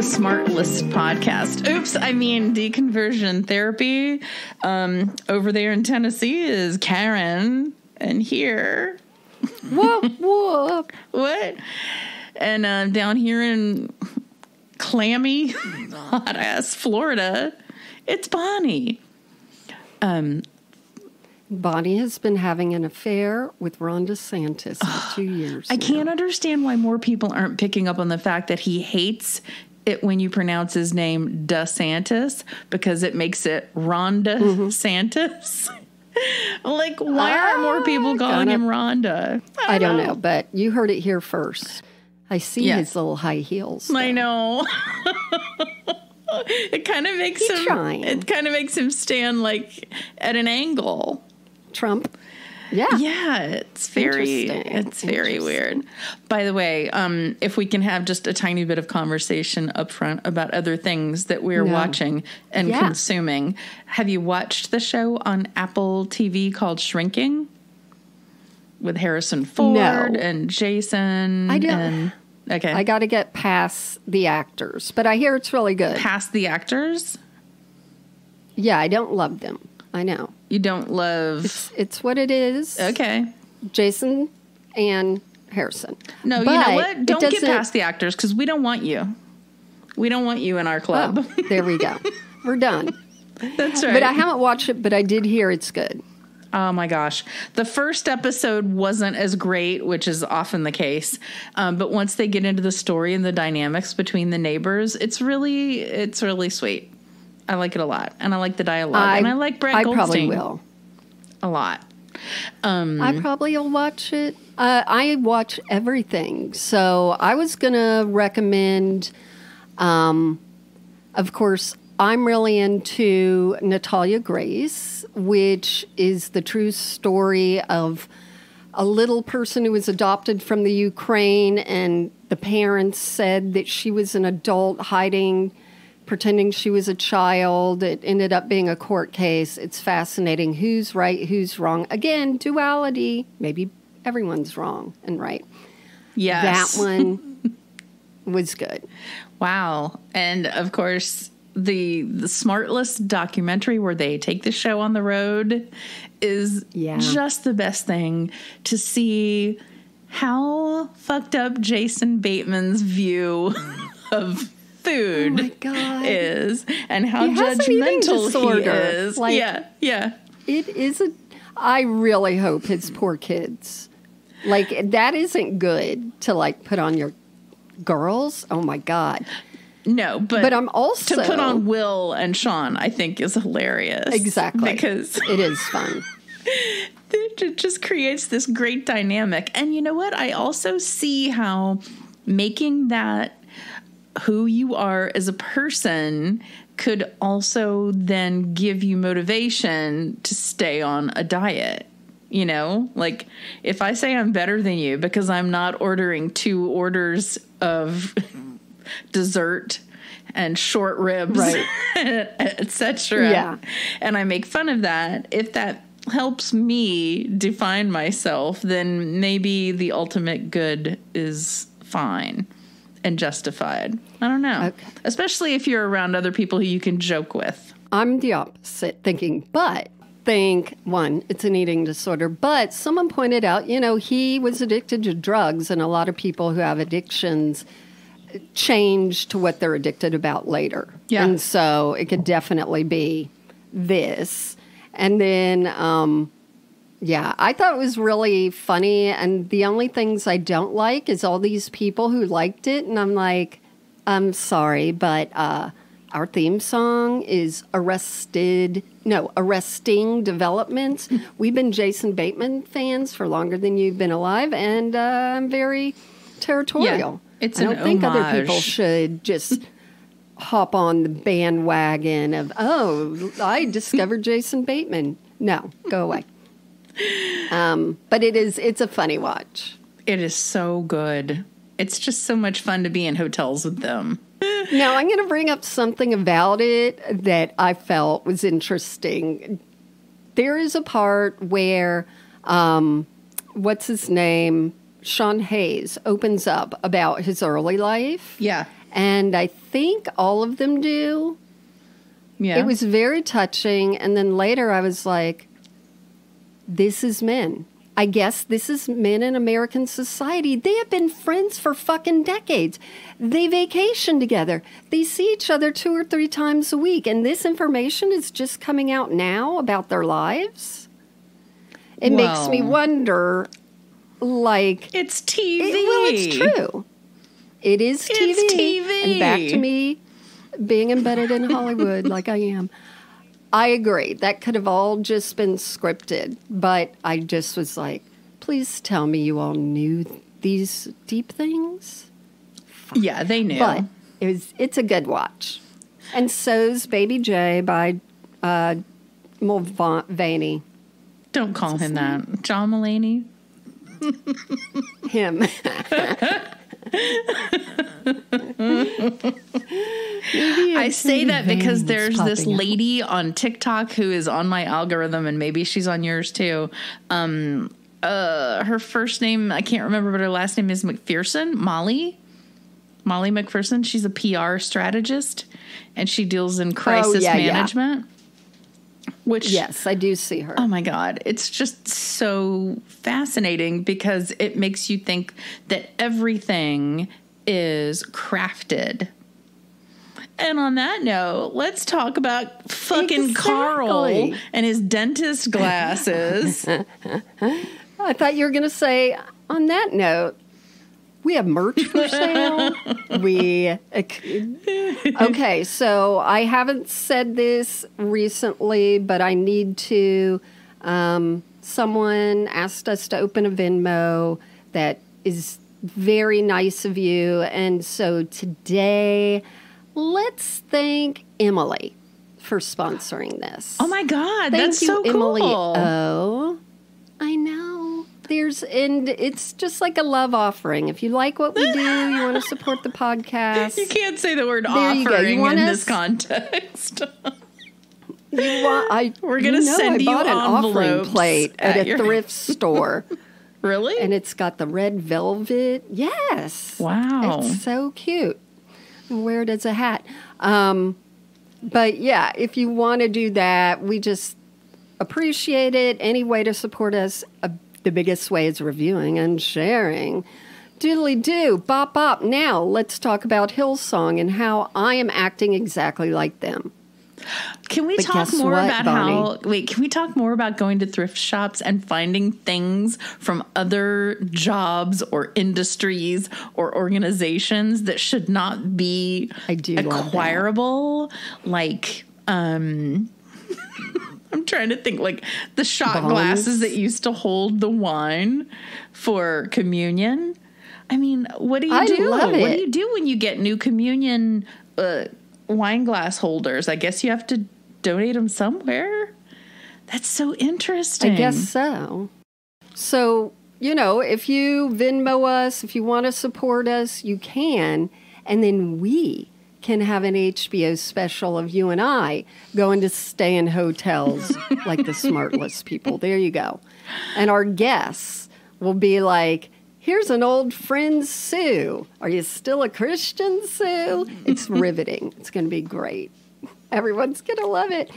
Smart List podcast. Oops, I mean deconversion therapy. Over there in Tennessee is Karen, and here, whoop whoop, what? And down here in clammy, hot ass Florida, it's Bonnie. Bonnie has been having an affair with Ron DeSantis for 2 years. I can't understand why more people aren't picking up on the fact that he hates it when you pronounce his name DeSantis, because it makes it Rhonda Santis. Like, why aren't more people calling him Rhonda? I don't know, but you heard it here first. I see his little high heels, though. I know. It kind of makes him trying. It kind of makes him stand like at an angle. Trump. Yeah, it's very weird. By the way, if we can have just a tiny bit of conversation up front about other things that we're watching and consuming. Have you watched the show on Apple TV called Shrinking with Harrison Ford and Jason? I don't. Okay. I got to get past the actors, but I hear it's really good. Past the actors? Yeah, I don't love them. I know. You don't love... It's what it is. Okay. Jason and Harrison. No, but you know what? Don't get past the actors, because we don't want you. We don't want you in our club. Oh, there we go. We're done. That's right. But I haven't watched it, but I did hear it's good. Oh, my gosh. The first episode wasn't as great, which is often the case. But once they get into the story and the dynamics between the neighbors, it's really sweet. I like it a lot. And I like the dialogue. And I like Brad Goldstein. I probably will. A lot. I probably will watch it. I watch everything. So I was going to recommend, of course, I'm really into Natalia Grace, which is the true story of a little person who was adopted from the Ukraine, and the parents said that she was an adult hiding, pretending she was a child. It ended up being a court case. It's fascinating. Who's right, who's wrong? Again, duality. Maybe everyone's wrong and right. Yes. That one was good. Wow. And, of course, the Smart List documentary where they take the show on the road is just the best thing to see how fucked up Jason Bateman's view of food is, and how judgmental he is. Like, yeah. It is I really hope his poor kids. Like, that isn't good to, like, put on your girls. Oh, my God. No, but I'm also... to put on Will and Sean, I think, is hilarious. Exactly. Because... it is fun. It just creates this great dynamic. And you know what? I also see how making that who you are as a person could also then give you motivation to stay on a diet. You know, like if I say I'm better than you because I'm not ordering 2 orders of dessert and short ribs, etc. And I make fun of that, if that helps me define myself, then maybe the ultimate good is fine and justified. I don't know. Okay. Especially if you're around other people who you can joke with. I'm the opposite thinking, but one, it's an eating disorder. But someone pointed out, you know, he was addicted to drugs, and a lot of people who have addictions change to what they're addicted about later. Yeah. And so it could definitely be this. And then, I thought it was really funny. And the only things I don't like is all these people who liked it. And I'm like, I'm sorry, but our theme song is Arresting Development. We've been Jason Bateman fans for longer than you've been alive. And I'm very territorial. Yeah, I don't think other people should just hop on the bandwagon of, I discovered Jason Bateman. No, go away. But it's a funny watch. It is so good. It's just so much fun to be in hotels with them. Now, I'm going to bring up something about it that I felt was interesting. There is a part where, what's his name? Sean Hayes opens up about his early life. Yeah. And I think all of them do. Yeah. It was very touching. And then later I was like, this is men. I guess this is men in American society. They have been friends for fucking decades. They vacation together. They see each other 2 or 3 times a week. And this information is just coming out now about their lives. It makes me wonder, like... It's TV. Well, it's true. It is TV. It's TV. And back to me being embedded in Hollywood like I am. I agree. That could have all just been scripted. But I just was like, please tell me you all knew these deep things. Yeah, they knew. But it's a good watch. And so's Baby J by Mulvaney. Don't call him that. John Mulaney? Him. I say that because there's this lady on TikTok who is on my algorithm, and maybe she's on yours too. Her first name, I can't remember, but her last name is McPherson. Molly McPherson. She's a PR strategist, and she deals in crisis management. Yeah. Which, yes, I do see her. Oh my God. It's just so fascinating because it makes you think that everything is crafted. And on that note, let's talk about fucking Carl and his dentist glasses. I thought you were going to say, on that note, we have merch for sale. Okay, so I haven't said this recently, but I need to. Someone asked us to open a Venmo. That is very nice of you. And so today, let's thank Emily for sponsoring this. Oh my God, thank that's you, so cool. Emily. Oh, I know. And it's just like a love offering. If you like what we do, you want to support the podcast. You can't say the word offering in this context. We're going to send you an offering envelopes plate at a thrift store. Really? And it's got the red velvet. Yes. Wow. It's so cute. Wear it as a hat. But yeah, if you want to do that, we just appreciate it. Any way to support us, the biggest way is reviewing and sharing. Doodly do, bop bop. Now let's talk about Hillsong and how I am acting exactly like them. Can we talk more about can we talk more about going to thrift shops and finding things from other jobs or industries or organizations that should not be acquirable? Like, I'm trying to think, like the shot glasses that used to hold the wine for communion. I mean, what do you do? What do you do when you get new communion wine glass holders? I guess you have to donate them somewhere. That's so interesting. I guess so. So, if you Venmo us, if you want to support us, you can. And then we can have an HBO special of you and I going to stay in hotels like the smartless people. There you go. And our guests will be like, here's an old friend, Sue. Are you still a Christian, Sue? It's riveting. It's going to be great. Everyone's going to love it.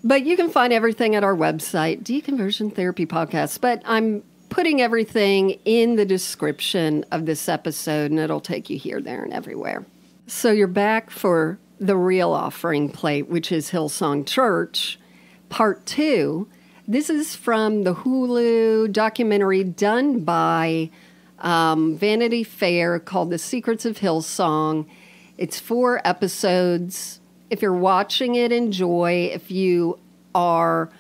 But you can find everything at our website, Deconversion Therapy Podcast. But I'm putting everything in the description of this episode, and it'll take you here, there, and everywhere. So you're back for the real offering plate, which is Hillsong Church, Part 2. This is from the Hulu documentary done by Vanity Fair called The Secrets of Hillsong. It's 4 episodes. If you're watching it, enjoy. If you are...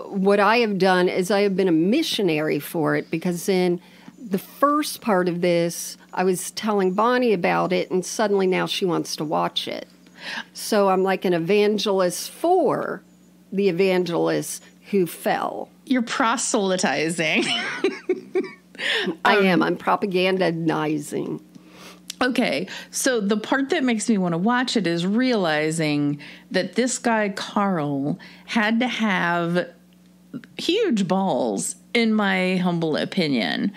what I have done is I have been a missionary for it, because in the first part of this, I was telling Bonnie about it, and suddenly now she wants to watch it. So I'm like an evangelist for the evangelists who fell. You're proselytizing. I am. I'm propagandizing. Okay, so the part that makes me want to watch it is realizing that this guy, Carl, had to have huge balls, in my humble opinion,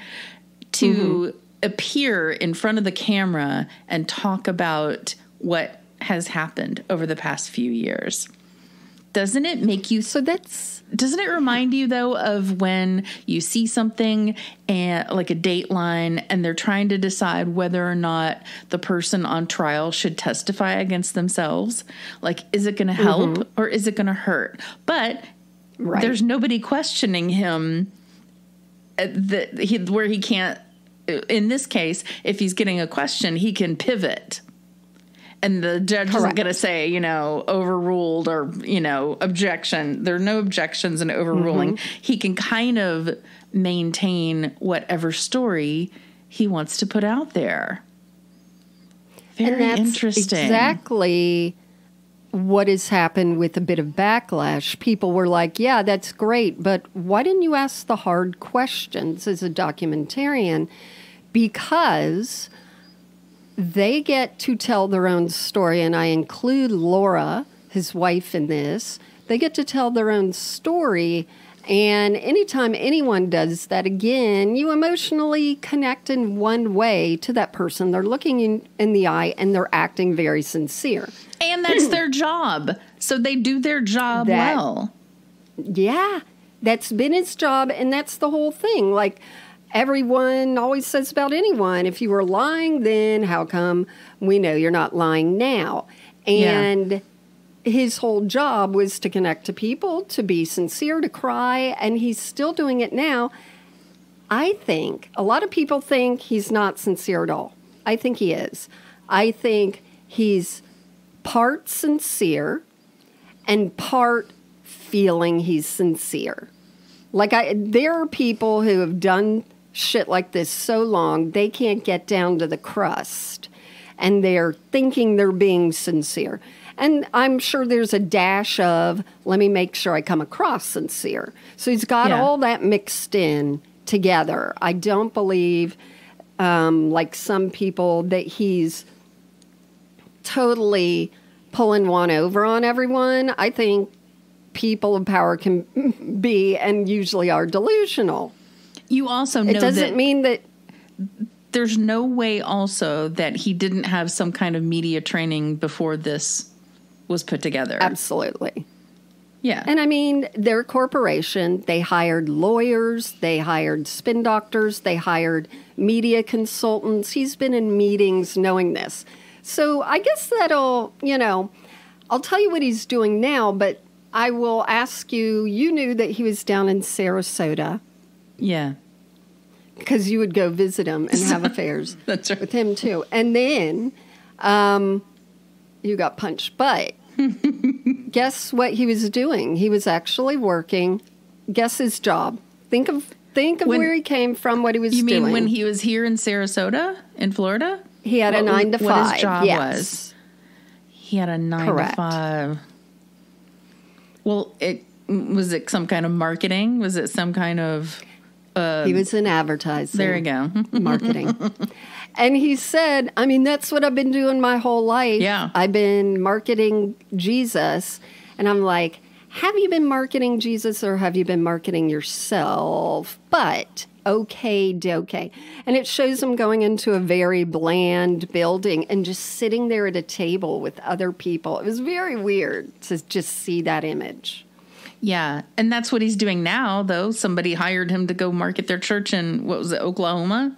to appear in front of the camera and talk about what has happened over the past few years. Doesn't it make you... Doesn't it remind you, though, of when you see something and like a Dateline and they're trying to decide whether or not the person on trial should testify against themselves? Like, is it going to help or is it going to hurt? But there's nobody questioning him where he can't... In this case, if he's getting a question, he can pivot. And the judge isn't going to say, overruled or, objection. There are no objections in overruling. He can kind of maintain whatever story he wants to put out there. Very interesting. Exactly what has happened with a bit of backlash. People were like, yeah, that's great, but why didn't you ask the hard questions as a documentarian? Because... they get to tell their own story, and I include Laura, his wife, in this. They get to tell their own story, and anytime anyone does that, again, you emotionally connect in one way to that person. They're looking in the eye, and they're acting very sincere. And that's their job, so they do their job well. Yeah, that's been his job, and that's the whole thing. Like... everyone always says about anyone, if you were lying then, how come we know you're not lying now? And his whole job was to connect to people, to be sincere, to cry, and he's still doing it now. I think a lot of people think he's not sincere at all. I think he is. I think he's part sincere and part feeling he's sincere. Like there are people who have done shit like this so long, they can't get down to the crust. And they're thinking they're being sincere. And I'm sure there's a dash of, let me make sure I come across sincere. So he's got all that mixed in together. I don't believe, like some people, that he's totally pulling one over on everyone. I think people of power can be and usually are delusional. You also know it doesn't mean that there's no way also that he didn't have some kind of media training before this was put together. Absolutely. Yeah. And I mean, their corporation, they hired lawyers, they hired spin doctors, they hired media consultants. He's been in meetings knowing this. So I guess that'll, I'll tell you what he's doing now, but I will ask you, you knew that he was down in Sarasota. Yeah. Because you would go visit him and have affairs That's right. with him, too. And then you got punched. But guess what he was doing? He was actually working. Guess his job. Think of where he came from, what he was doing. You mean when he was here in Sarasota, in Florida? He had a 9 to 5. What his job was? He had a 9 to 5. Well, was it some kind of marketing? Was it some kind of... he was in advertising. There you go. Marketing. And he said, I mean, that's what I've been doing my whole life. Yeah. I've been marketing Jesus. And I'm like, have you been marketing Jesus or have you been marketing yourself? But okay. And it shows him going into a very bland building and just sitting there at a table with other people. It was very weird to just see that image. Yeah, and that's what he's doing now, though. Somebody hired him to go market their church in, what was it, Oklahoma?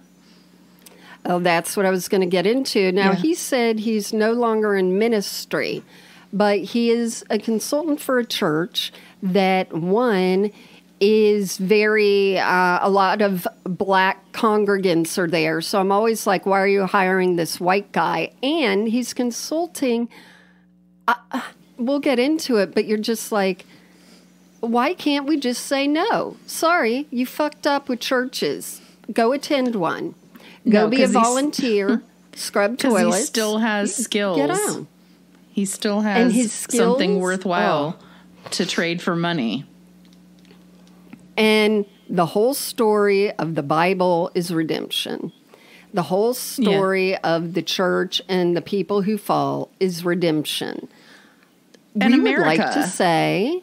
Oh, that's what I was going to get into. Now, he said he's no longer in ministry, but he is a consultant for a church that, one, is very, a lot of black congregants are there. So I'm always like, why are you hiring this white guy? And he's consulting. We'll get into it, but you're just like, why can't we just say no? Sorry, you fucked up with churches. Go attend one. Go be a volunteer. Scrub toilets. He still has skills. Get on. He still has something worthwhile to trade for money. And the whole story of the Bible is redemption. The whole story of the church and the people who fall is redemption. And we America. would like to say...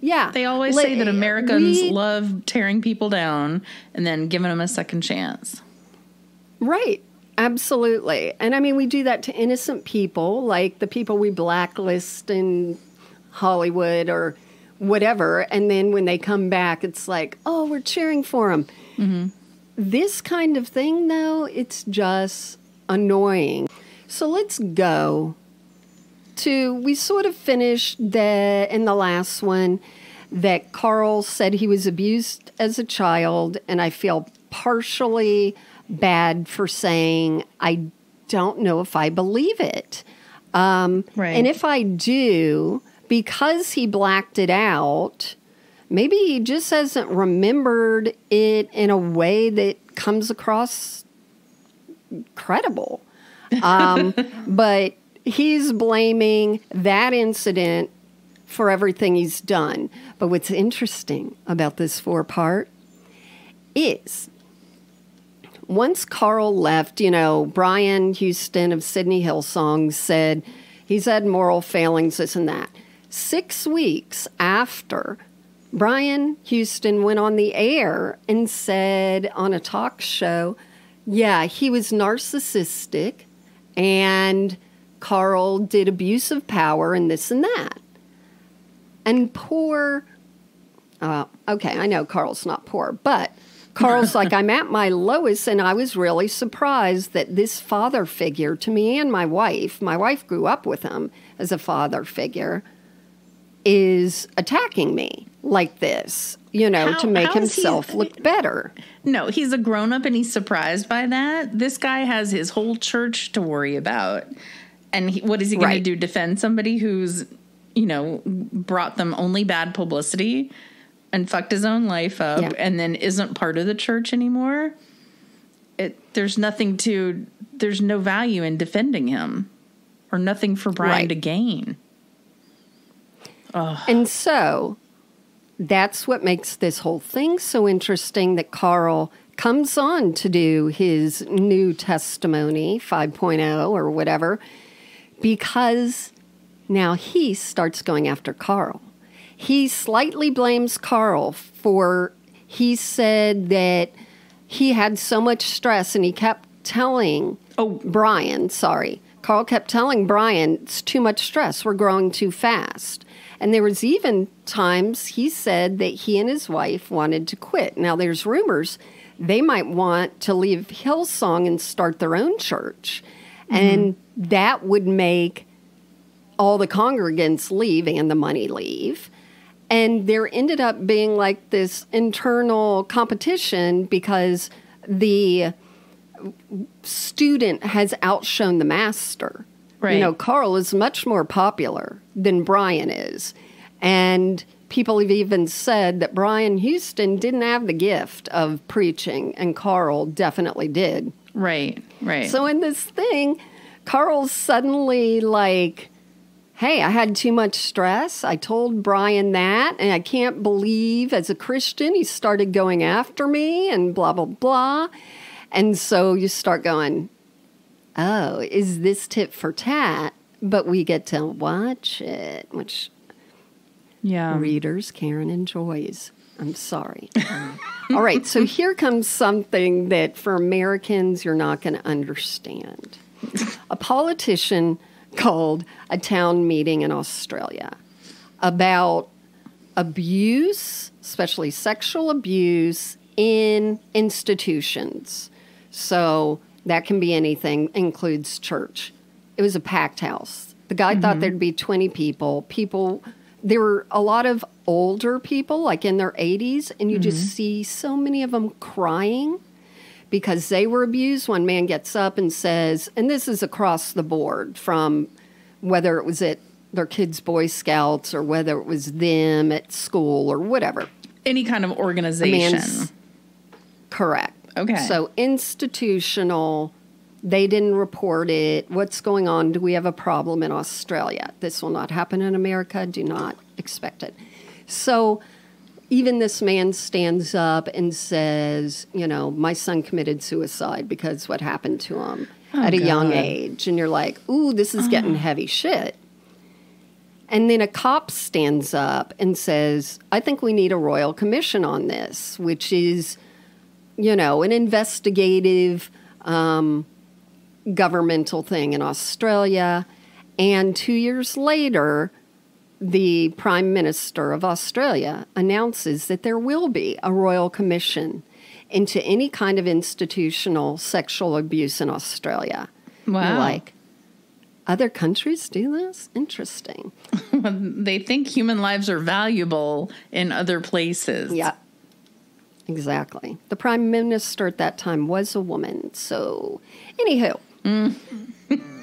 Yeah. They always say that Americans love tearing people down and then giving them a second chance. Right. Absolutely. And I mean, we do that to innocent people, like the people we blacklist in Hollywood or whatever. And then when they come back, it's like, oh, we're cheering for them. Mm-hmm. This kind of thing, though, it's just annoying. So let's go to, we sort of finished in the last one that Carl said he was abused as a child, and I feel partially bad for saying I don't know if I believe it. Right. And if I do, because he blacked it out, maybe he just hasn't remembered it in a way that comes across credible. But he's blaming that incident for everything he's done. But what's interesting about this 4-part is once Carl left, Brian Houston of Sydney Hillsong said he's had moral failings, this and that. 6 weeks after, Brian Houston went on the air and said on a talk show, yeah, he was narcissistic and Carl did abuse of power and this and that. And okay, I know Carl's not poor, but Carl's like, I'm at my lowest, and I was really surprised that this father figure to me and my wife grew up with him as a father figure, is attacking me like this, to make himself look better. No, he's a grown-up and he's surprised by that. This guy has his whole church to worry about. And what is he going to do? Defend somebody who's, brought them only bad publicity and fucked his own life up and then isn't part of the church anymore? There's no value in defending him or nothing for Brian to gain. Ugh. And so that's what makes this whole thing so interesting, that Carl comes on to do his new testimony 5.0 or whatever, because now he starts going after Carl. He slightly blames Carl for, he said that he had so much stress and he kept telling Carl kept telling Brian, it's too much stress, we're growing too fast. And there was even times he said that he and his wife wanted to quit. Now there's rumors they might want to leave Hillsong and start their own church. Mm-hmm. And that would make all the congregants leave and the money leave. And there ended up being like this internal competition because the student has outshone the master. Right. Carl is much more popular than Brian is. And people have even said that Brian Houston didn't have the gift of preaching, and Carl definitely did. Right. So in this thing, Carl's suddenly like, hey, I had too much stress. I told Brian that, and I can't believe as a Christian he started going after me and blah, blah, blah. And so you start going, oh, is this tit for tat? But we get to watch it, which readers, Karen enjoys. I'm sorry. All right, so here comes something that for Americans you're not going to understand. A politician called a town meeting in Australia about abuse, especially sexual abuse, in institutions. So that can be anything, includes church. It was a packed house. The guy thought there'd be 20 people. There were a lot of older people, like in their 80s, and you just see so many of them crying because they were abused. One man gets up and says, and this is across the board, from whether it was at their kids' Boy Scouts or whether it was them at school or whatever. Any kind of organization. Correct. Okay. So institutional, they didn't report it. What's going on? Do we have a problem in Australia? This will not happen in America. Do not expect it. So even this man stands up and says, my son committed suicide because what happened to him at a young age. And you're like, ooh, this is getting heavy shit. And then a cop stands up and says, I think we need a royal commission on this, which is, an investigative governmental thing in Australia. And 2 years later, the Prime Minister of Australia announces that there will be a royal commission into any kind of institutional sexual abuse in Australia. Wow. You're like, other countries do this? Interesting. They think human lives are valuable in other places. Yeah, exactly. The Prime Minister at that time was a woman. So, anywho.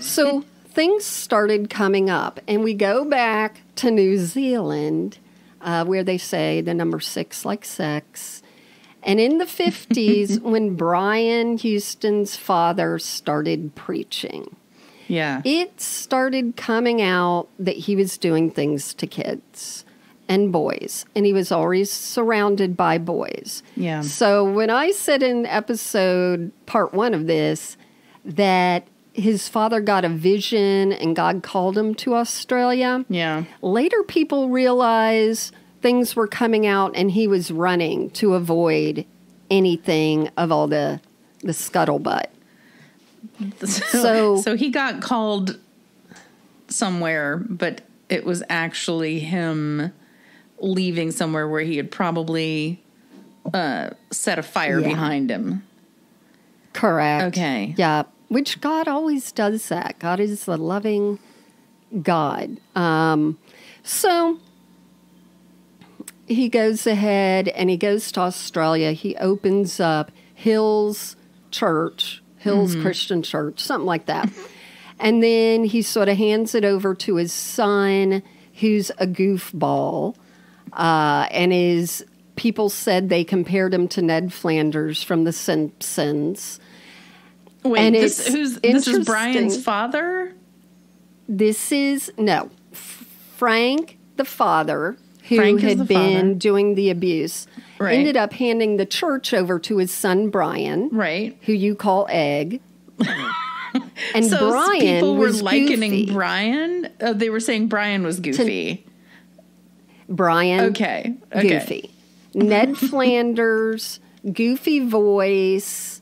So, things started coming up, and we go back to New Zealand, where they say the number 6 like sex. And in the 50s, when Brian Houston's father started preaching, it started coming out that he was doing things to kids and boys, and he was always surrounded by boys. Yeah. So when I said in episode part 1 of this that his father got a vision and God called him to Australia. Yeah. Later people realized things were coming out and he was running to avoid anything of all the scuttlebutt. So he got called somewhere, but it was actually him leaving somewhere where he had probably set a fire behind him. Correct. Okay. Yeah. Which God always does that. God is the loving God. So he goes ahead and he goes to Australia. He opens up Hills Christian Church, something like that. And then he sort of hands it over to his son, who's a goofball. And people said they compared him to Ned Flanders from The Simpsons. Wait, and this is Brian's father? Frank, the father, who had been doing the abuse, ended up handing the church over to his son, Brian, who you call Egg. And so Brian people were was likening goofy. Brian? Oh, they were saying Brian was goofy. Brian, okay. Goofy. Ned Flanders, goofy voice.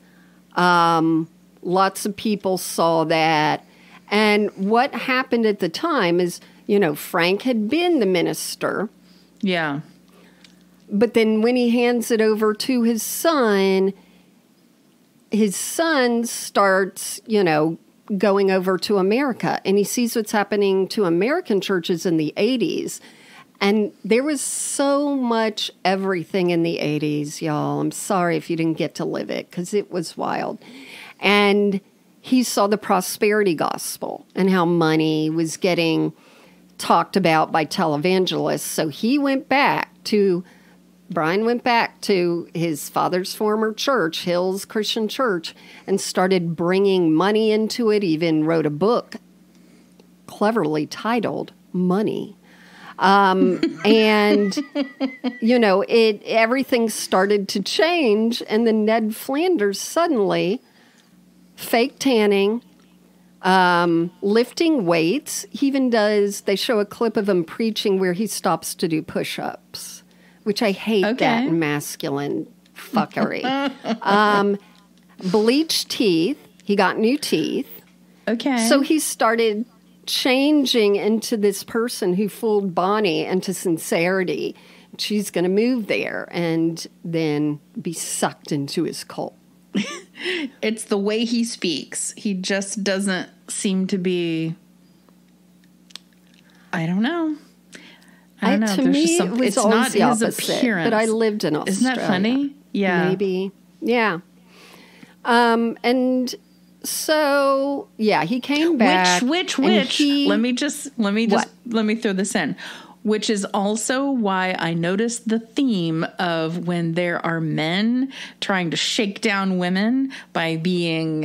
Lots of people saw that. And what happened at the time is, Frank had been the minister. Yeah. But then when he hands it over to his son starts, going over to America. And he sees what's happening to American churches in the 80s. And there was so much everything in the 80s, y'all. I'm sorry if you didn't get to live it, because it was wild. And he saw the prosperity gospel and how money was getting talked about by televangelists. So Brian went back to his father's former church, Hills Christian Church, and started bringing money into it, even wrote a book cleverly titled Money. And, everything started to change. And then Ned Flanders suddenly, fake tanning, lifting weights. He even they show a clip of him preaching where he stops to do push-ups, which I hate that masculine fuckery. Bleached teeth. He got new teeth. Okay. So he started changing into this person who fooled Bonnie into sincerity. She's going to move there and then be sucked into his cult. It's the way he speaks. He just doesn't seem to be. I don't know. To me, it was always the opposite. Appearance. But I lived in Australia. Isn't that funny? Yeah. Maybe. Yeah. And so, he came back. Which let me throw this in. Which is also why I noticed the theme of when there are men trying to shake down women by being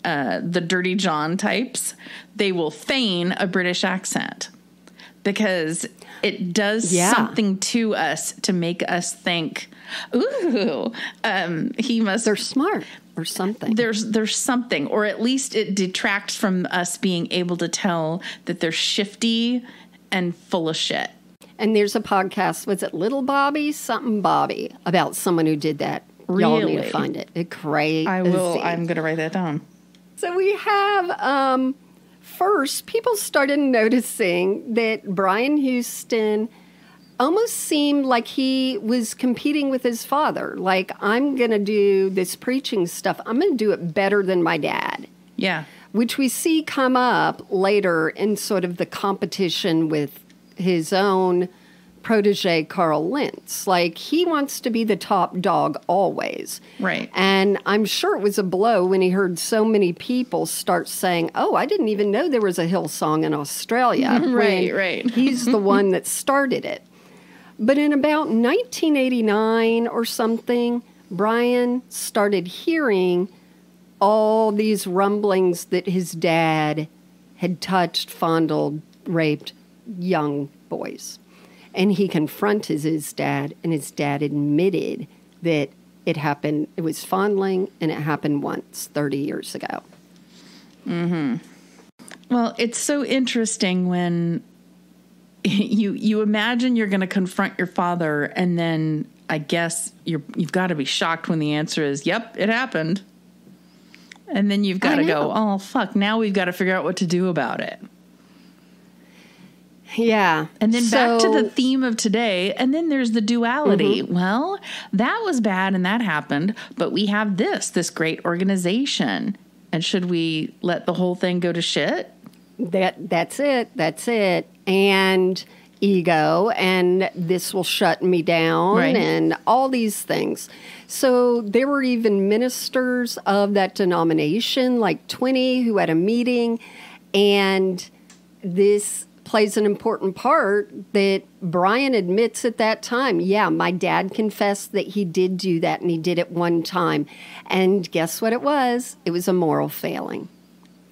the Dirty John types, they will feign a British accent because it does something to us to make us think, ooh, they're smart or something. There's something, or at least it detracts from us being able to tell that they're shifty and full of shit. And there's a podcast, was it Little Bobby, something Bobby, about someone who did that Y'all need to Really? find it. It's crazy. I will. I'm going to write that down. So we have, first, people started noticing that Brian Houston almost seemed like he was competing with his father. Like, I'm going to do this preaching stuff. I'm going to do it better than my dad. Yeah. Which we see come up later in sort of the competition with his own protege, Carl Lentz. Like, he wants to be the top dog always. Right. And I'm sure it was a blow when he heard so many people start saying, oh, I didn't even know there was a Hillsong in Australia. Right. He's the one that started it. But in about 1989 or something, Brian started hearing all these rumblings that his dad had touched, fondled, raped young boys. And he confronted his dad, and his dad admitted that it happened. It was fondling, and it happened once 30 years ago. Mm-hmm. Well, it's so interesting when you imagine you're going to confront your father, and then I guess you've got to be shocked when the answer is, yep, it happened. And then you've got to go, oh, fuck, now we've got to figure out what to do about it. Yeah. And then back to the theme of today, and then there's the duality. Mm-hmm. Well, that was bad and that happened, but we have this great organization. And should we let the whole thing go to shit? That's it. And ego, and this will shut me down, right, and all these things. So there were even ministers of that denomination, like 20, who had a meeting, and this plays an important part that Brian admits at that time. Yeah, my dad confessed that he did do that, and he did it one time. And guess what it was? It was a moral failing.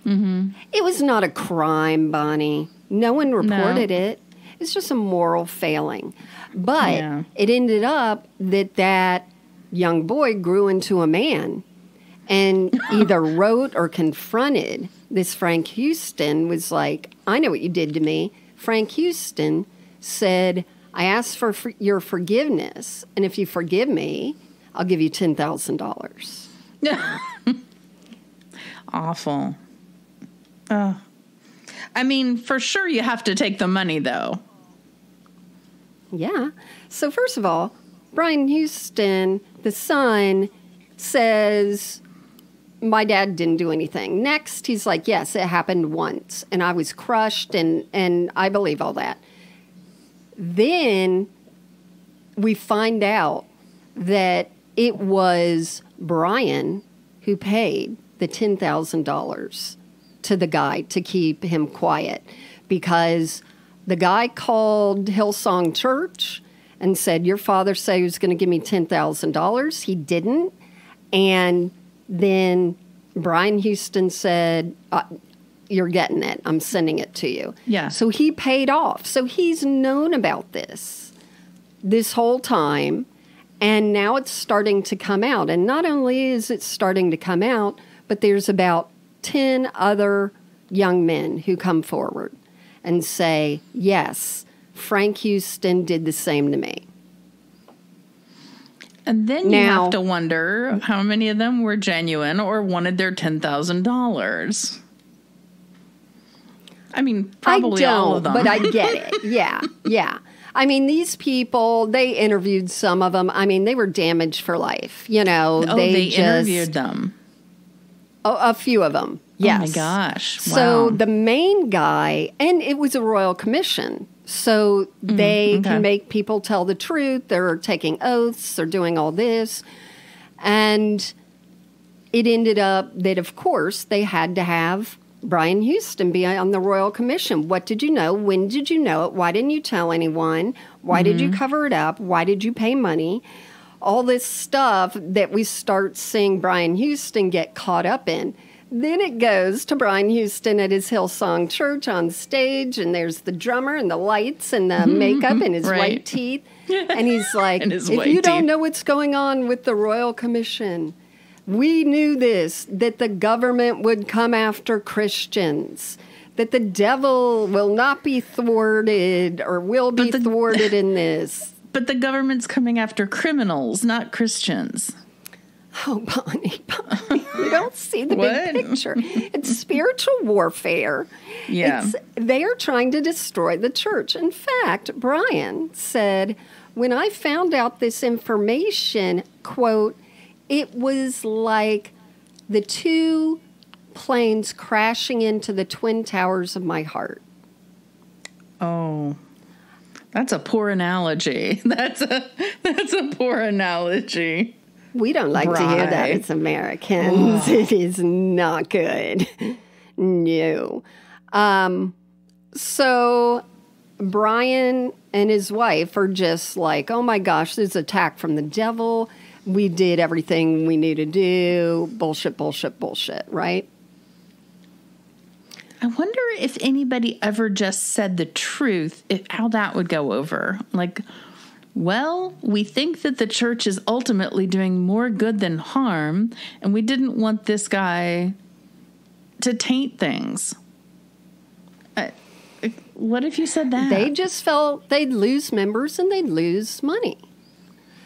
Mm-hmm. It was not a crime, Bonnie. No one reported it. It's just a moral failing. But it ended up that young boy grew into a man and either wrote or confronted this Frank Houston. Was like, I know what you did to me. Frank Houston said, I asked for your forgiveness, and if you forgive me, I'll give you $10,000. Awful. I mean, for sure you have to take the money, though. Yeah. So first of all, Brian Houston, the son, says, my dad didn't do anything. Next, he's like, yes, it happened once, and I was crushed, and I believe all that. Then we find out that it was Brian who paid the $10,000 to the guy to keep him quiet, because the guy called Hillsong Church and said, your father said he was going to give me $10,000. He didn't. And then Brian Houston said, you're getting it. I'm sending it to you. Yeah. So he paid off. So he's known about this whole time. And now it's starting to come out. And not only is it starting to come out, but there's about 10 other young men who come forward and say, yes, Frank Houston did the same to me. And then you have to wonder how many of them were genuine or wanted their $10,000. I mean, probably all of them. But I get it. Yeah. I mean, these people, they interviewed some of them. I mean, they were damaged for life. You know, they interviewed them. A few of them. Yes. Oh my gosh. Wow. So the main guy, and it was a royal commission. So they can make people tell the truth. They're taking oaths. They're doing all this. And it ended up that, of course, they had to have Brian Houston be on the royal commission. What did you know? When did you know it? Why didn't you tell anyone? Why did you cover it up? Why did you pay money? All this stuff that we start seeing Brian Houston get caught up in. Then it goes to Brian Houston at his Hillsong Church on stage, and there's the drummer and the lights and the makeup and his white teeth. And he's like, if you don't know what's going on with the Royal Commission, we knew this, that the government would come after Christians, that the devil will not be thwarted or will be thwarted in this. But the government's coming after criminals, not Christians. Oh, Bonnie, you don't see the What? big picture. It's spiritual warfare. Yeah. They are trying to destroy the church. In fact, Brian said, when I found out this information, quote, it was like the two planes crashing into the twin towers of my heart. Oh, that's a poor analogy. That's a poor analogy. We don't like to hear that as Americans. It is not good. No. So Brian and his wife are just like, oh my gosh, this is an attack from the devil. We did everything we knew to do. Bullshit, bullshit, bullshit, right? I wonder if anybody ever just said the truth, how that would go over. Like, well, we think that the church is ultimately doing more good than harm, and we didn't want this guy to taint things. What if you said that? They just felt they'd lose members and they'd lose money.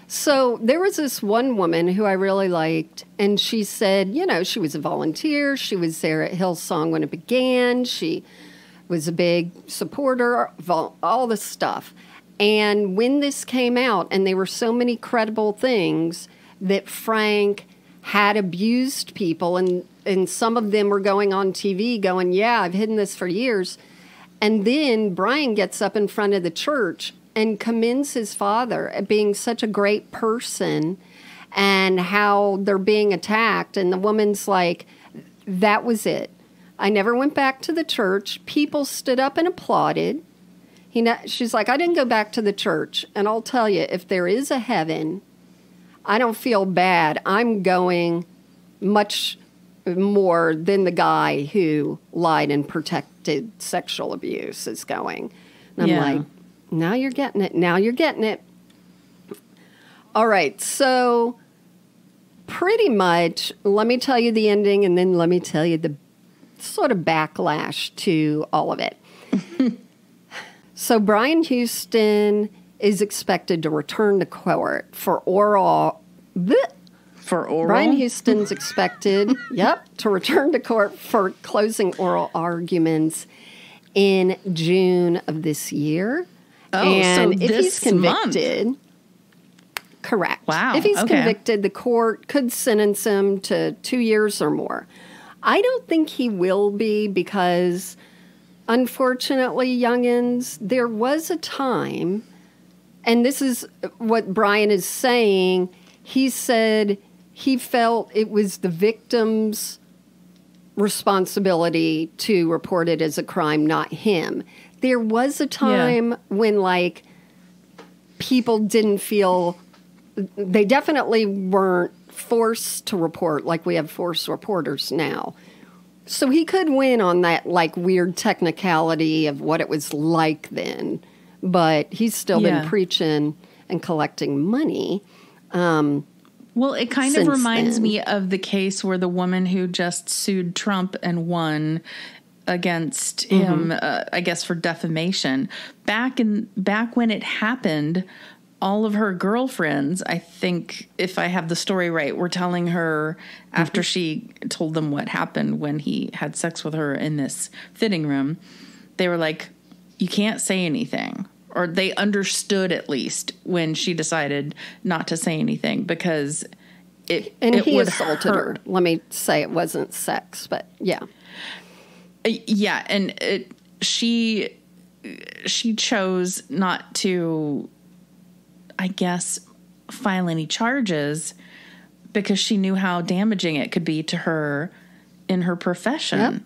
So there was this one woman who I really liked, and she said, you know, she was a volunteer. She was there at Hillsong when it began. She was a big supporter of all this stuff. And when this came out, and there were so many credible things that Frank had abused people, and some of them were going on TV going, yeah, I've hidden this for years. And then Brian gets up in front of the church and commends his father at being such a great person and how they're being attacked. And the woman's like, that was it. I never went back to the church. People stood up and applauded. She's like, I didn't go back to the church. And I'll tell you, if there is a heaven, I don't feel bad. I'm going much more than the guy who lied and protected sexual abuse is going. And I'm like, now you're getting it. Now you're getting it. All right. So pretty much, let me tell you the ending, and then let me tell you the sort of backlash to all of it. So Brian Houston is expected to return to court for oral. Brian Houston's expected, to return to court for closing oral arguments in June of this year. Oh, and so if this he's convicted, month. Correct. Wow. If he's convicted, the court could sentence him to 2 years or more. I don't think he will be because, unfortunately, youngins, there was a time, and this is what Brian is saying, he said he felt it was the victim's responsibility to report it as a crime, not him. There was a time when, like, people didn't feel, they definitely weren't forced to report like we have forced reporters now. So he could win on that, like, weird technicality of what it was like then. But he's still been preaching and collecting money. Well, it kind of reminds me of the case where the woman who just sued Trump and won against him, I guess, for defamation. Back when it happened, all of her girlfriends, I think, if I have the story right, were telling her after she told them what happened when he had sex with her in this fitting room, they were like, you can't say anything. Or they understood, at least, when she decided not to say anything, because it he would assaulted hurt. her. Let me say it wasn't sex, but yeah. Yeah, and she chose not to, I guess, file any charges because she knew how damaging it could be to her in her profession.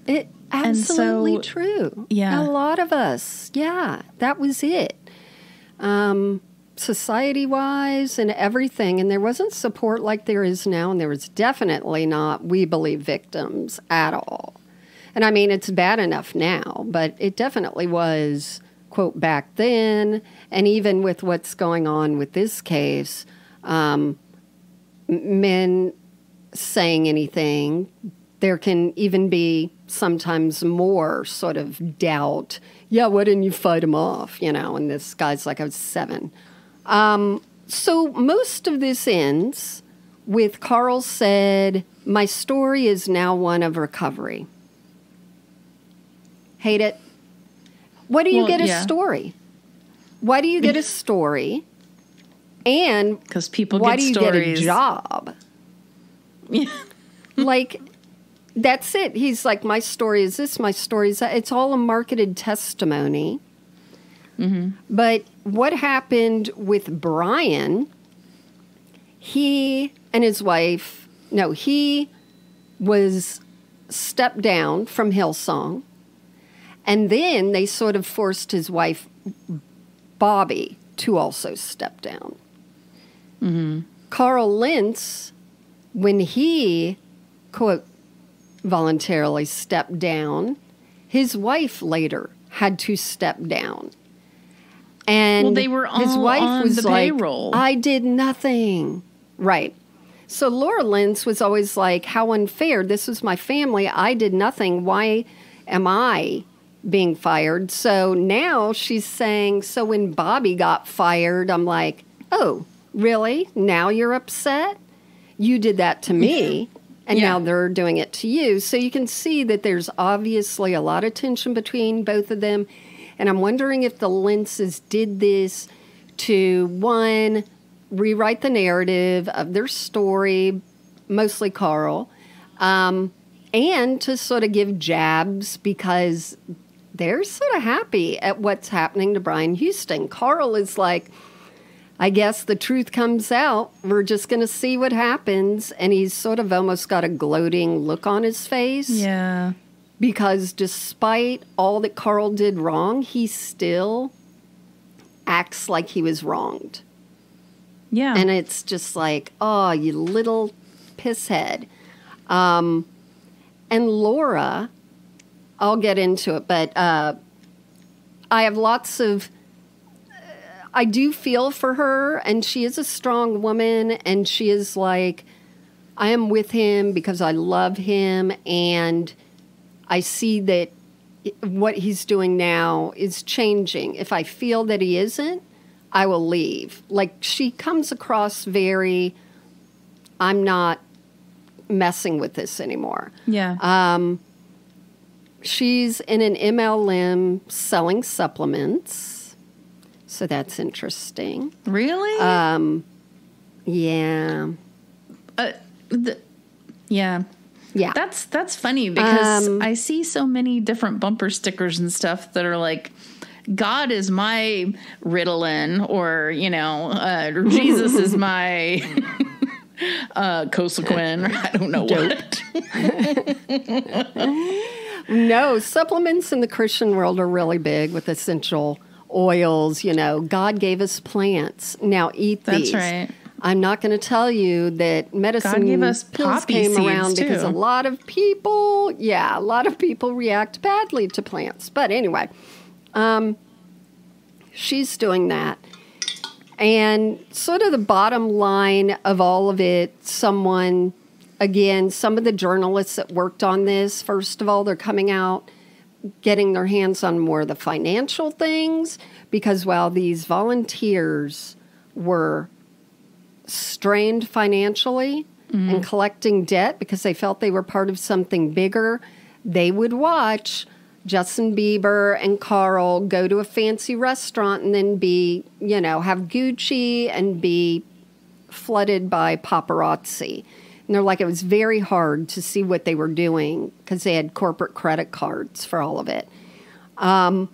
Yep. Absolutely true. Yeah. A lot of us. Yeah, that was it. Society-wise and everything. And there wasn't support like there is now. And there was definitely not We Believe victims at all. And I mean, it's bad enough now, but it definitely was, quote, back then. And even with what's going on with this case, men saying anything, there can even be sometimes more sort of doubt. Yeah, why didn't you fight him off? You know, and this guy's like, I was 7. So most of this ends with Carl said, "My story is now one of recovery." Hate it. What do you get a story? Why do you get a story? And because people why get do you stories. get a job? Like, that's it. He's like, my story is this, my story is that. It's all a marketed testimony. Mm-hmm. But what happened with Brian, he and his wife, he was stepped down from Hillsong. And then they sort of forced his wife, Bobby, to also step down. Mm-hmm. Carl Lentz, when he, quote, voluntarily stepped down, his wife later had to step down. And they were all his wife on was the payroll. I did nothing. Right. So Laura Lentz was always like, how unfair. This was my family. I did nothing. Why am I being fired? So now she's saying, so when Bobby got fired, I'm like, oh, really? Now you're upset? You did that to me, and now they're doing it to you. So you can see that there's obviously a lot of tension between both of them. And I'm wondering if the Lentzes did this to, one, rewrite the narrative of their story, mostly Carl, and to sort of give jabs because they're sort of happy at what's happening to Brian Houston. Carl is like, I guess the truth comes out. We're just going to see what happens. And he's sort of almost got a gloating look on his face. Yeah. Because despite all that Carl did wrong, he still acts like he was wronged. Yeah. And it's just like, oh, you little pisshead. And Laura, I'll get into it, but I have lots of... I do feel for her, and she is a strong woman, and she is like, I am with him because I love him, and I see that what he's doing now is changing. If I feel that he isn't, I will leave. Like, she comes across very, I'm not messing with this anymore. Yeah. She's in an MLM selling supplements. So that's interesting. Really? Yeah. Yeah. Yeah. That's funny because I see so many different bumper stickers and stuff that are like, God is my Ritalin, or, Jesus is my Cosequin, or I don't know what. No, supplements in the Christian world are really big with essential oils. God gave us plants. Now eat these. That's right. I'm not going to tell you that medicine God gave us pills poppy came seeds around too. because a lot of people react badly to plants. But anyway, she's doing that. And sort of the bottom line of all of it, some of the journalists that worked on this, first of all, they're coming out, getting their hands on more of the financial things, because while these volunteers were strained financially and collecting debt because they felt they were part of something bigger, they would watch Justin Bieber and Carl go to a fancy restaurant and then be, have Gucci and be flooded by paparazzi. And they're like, it was very hard to see what they were doing because they had corporate credit cards for all of it. And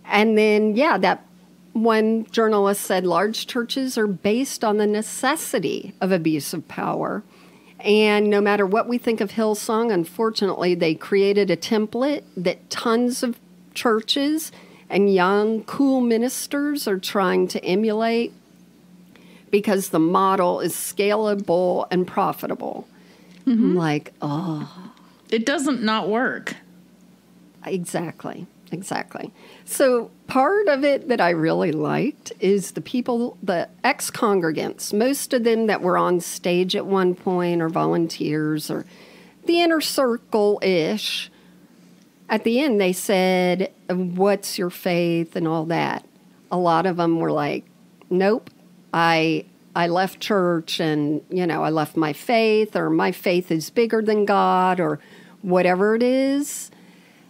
then, that one journalist said large churches are based on the necessity of abuse of power. And no matter what we think of Hillsong, unfortunately, they created a template that tons of churches and young, cool ministers are trying to emulate because the model is scalable and profitable. Mm-hmm. I'm like, oh. It doesn't not work. Exactly. So part of it that I really liked is the ex-congregants, most of them that were on stage at one point or volunteers or the inner circle-ish. At the end, they said, what's your faith and all that. A lot of them were like, nope, I I left church and, I left my faith, or my faith is bigger than God, or whatever it is.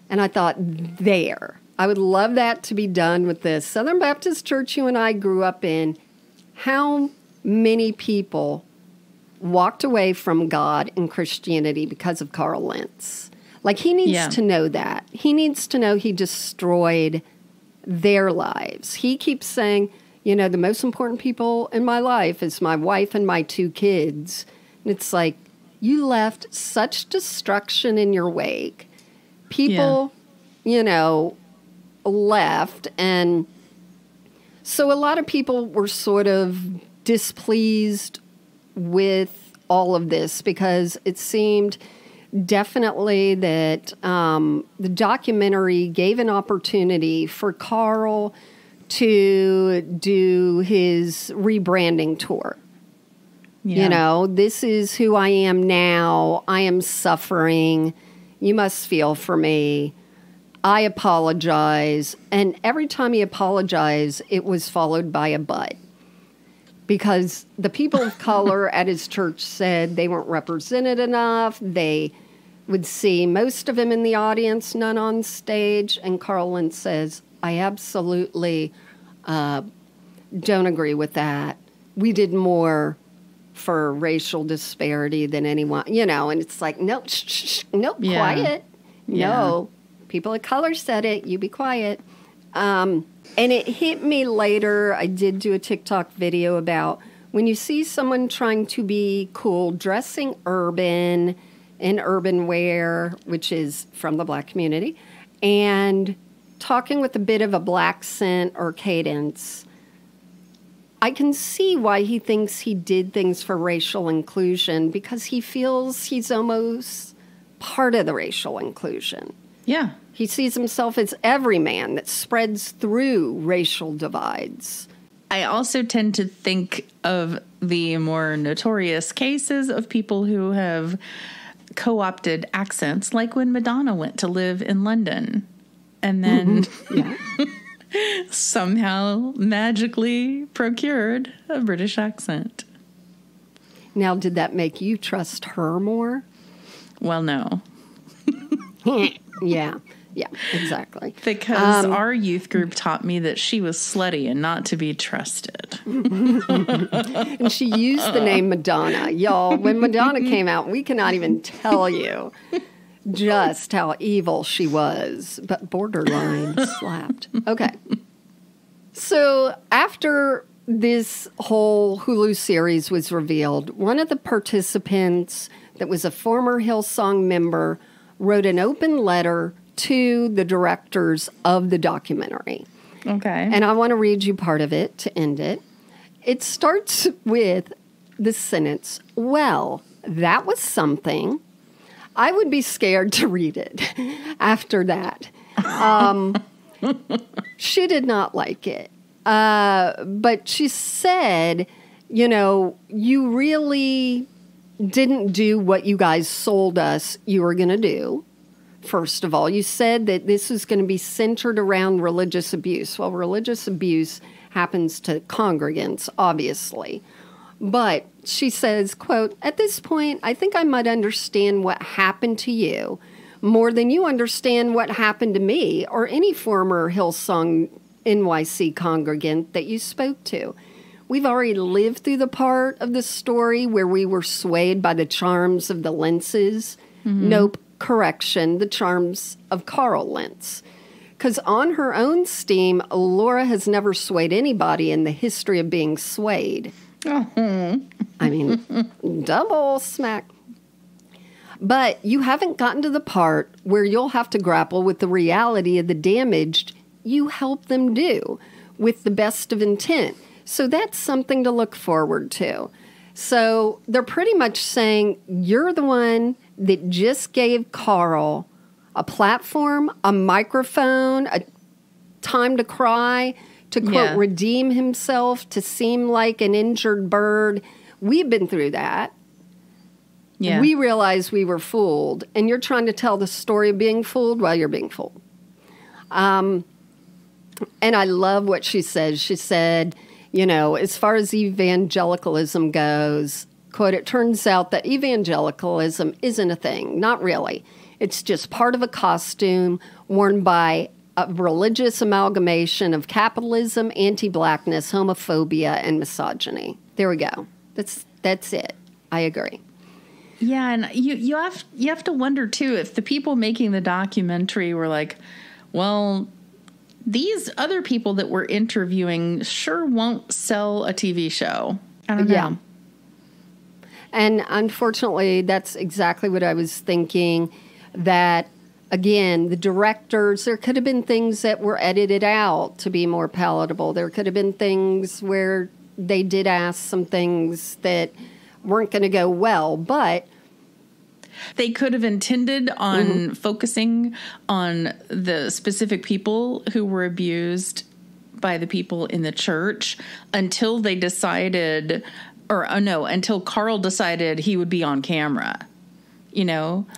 And I thought, I would love that to be done with this Southern Baptist church you and I grew up in. How many people walked away from God and Christianity because of Carl Lentz? Like, he needs to know that. He needs to know he destroyed their lives. He keeps saying, the most important people in my life is my wife and my 2 kids. And it's like, you left such destruction in your wake. People, left. And so a lot of people were sort of displeased with all of this because it seemed definitely that the documentary gave an opportunity for Carl to do his rebranding tour. Yeah. This is who I am now. I am suffering. You must feel for me. I apologize. And every time he apologized, it was followed by a but. Because the people of color at his church said they weren't represented enough. They would see most of them in the audience, none on stage. And Carl Lentz says, I absolutely don't agree with that. We did more for racial disparity than anyone, and it's like, nope, quiet. Yeah. No, people of color said it, you be quiet. And it hit me later. I did do a TikTok video about when you see someone trying to be cool, dressing urban in urban wear, which is from the Black community, and talking with a bit of a black accent or cadence, I can see why he thinks he did things for racial inclusion, because he feels he's almost part of the racial inclusion. Yeah. He sees himself as everyman that spreads through racial divides. I also tend to think of the more notorious cases of people who have co-opted accents, like when Madonna went to live in London and then somehow magically procured a British accent. Now, did that make you trust her more? Well, no. Yeah, exactly. Because our youth group taught me that she was slutty and not to be trusted. And she used the name Madonna. Y'all, when Madonna came out, we cannot even tell you just how evil she was, but borderline slapped. Okay. So after this whole Hulu series was revealed, one of the participants that was a former Hillsong member wrote an open letter to the directors of the documentary. Okay. And I want to read you part of it to end it. It starts with the sentence, well, that was something. I would be scared to read it after that. She did not like it. But she said, you really didn't do what you guys sold us you were going to do. First of all, you said that this was going to be centered around religious abuse. Well, religious abuse happens to congregants, obviously. But she says, quote, at this point, I think I might understand what happened to you more than you understand what happened to me or any former Hillsong NYC congregant that you spoke to. We've already lived through the part of the story where we were swayed by the charms of the Lentzes. Mm-hmm. Nope, correction, the charms of Carl Lentz. Because on her own steam, Laura has never swayed anybody in the history of being swayed. Mm-hmm. I mean, double smack. But you haven't gotten to the part where you'll have to grapple with the reality of the damage you help them do with the best of intent. So that's something to look forward to. So they're pretty much saying you're the one that just gave Carl a platform, a microphone, a time to cry, to, quote, redeem himself, to seem like an injured bird. We've been through that. Yeah. We realized we were fooled, and you're trying to tell the story of being fooled while you're being fooled. And I love what she says. She said, As far as evangelicalism goes, quote, it turns out that evangelicalism isn't a thing. Not really. It's just part of a costume worn by a religious amalgamation of capitalism, anti-blackness, homophobia, and misogyny. There we go. That's it. I agree. Yeah, and you have to wonder too if the people making the documentary were like, well, these other people that we're interviewing sure won't sell a TV show. I don't know. Yeah. And unfortunately, that's exactly what I was thinking, that, again, the directors, there could have been things that were edited out to be more palatable. There could have been things where they did ask some things that weren't going to go well, but they could have intended on focusing on the specific people who were abused by the people in the church until they decided, until Carl decided he would be on camera.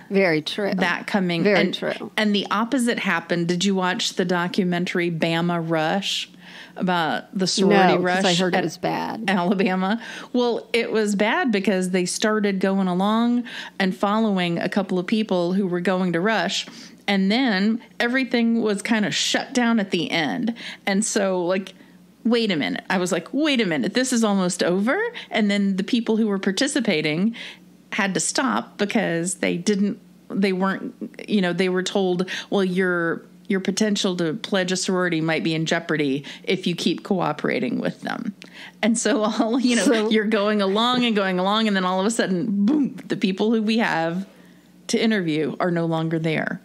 Very true. That coming. Very true. And the opposite happened. Did you watch the documentary Bama Rush about the sorority rush? I heard it was bad. Alabama. Well, it was bad because they started going along and following a couple of people who were going to rush. And then everything was kind of shut down at the end. And so, wait a minute. I was like, wait a minute. This is almost over. And then the people who were participating had to stop because they were told, well, your potential to pledge a sorority might be in jeopardy if you keep cooperating with them. And so you're going along, and then all of a sudden, boom, the people who we have to interview are no longer there.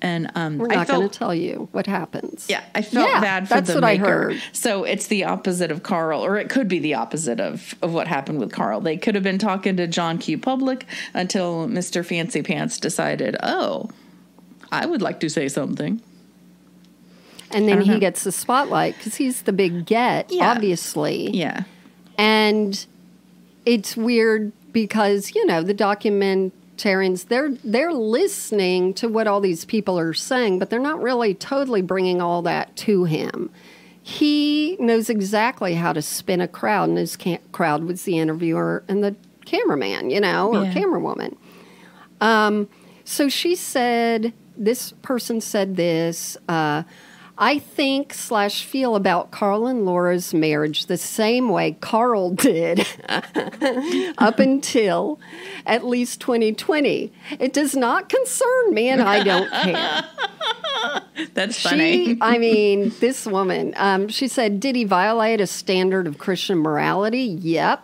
And we're not going to tell you what happens. Yeah, I felt bad for the maker. I heard. So it's the opposite of Carl, or it could be the opposite of what happened with Carl. They could have been talking to John Q. Public until Mr. Fancy Pants decided, oh, I would like to say something. And then he gets the spotlight because he's the big get, obviously. Yeah. And it's weird because, the documentarians, they're listening to what all these people are saying, but they're not really totally bringing all that to him. He knows exactly how to spin a crowd, and his crowd was the interviewer and the cameraman, or camerawoman. So she said, this person said this, I think / feel about Carl and Laura's marriage the same way Carl did up until at least 2020. It does not concern me, and I don't care. That's funny. This woman, she said, did he violate a standard of Christian morality? Yep.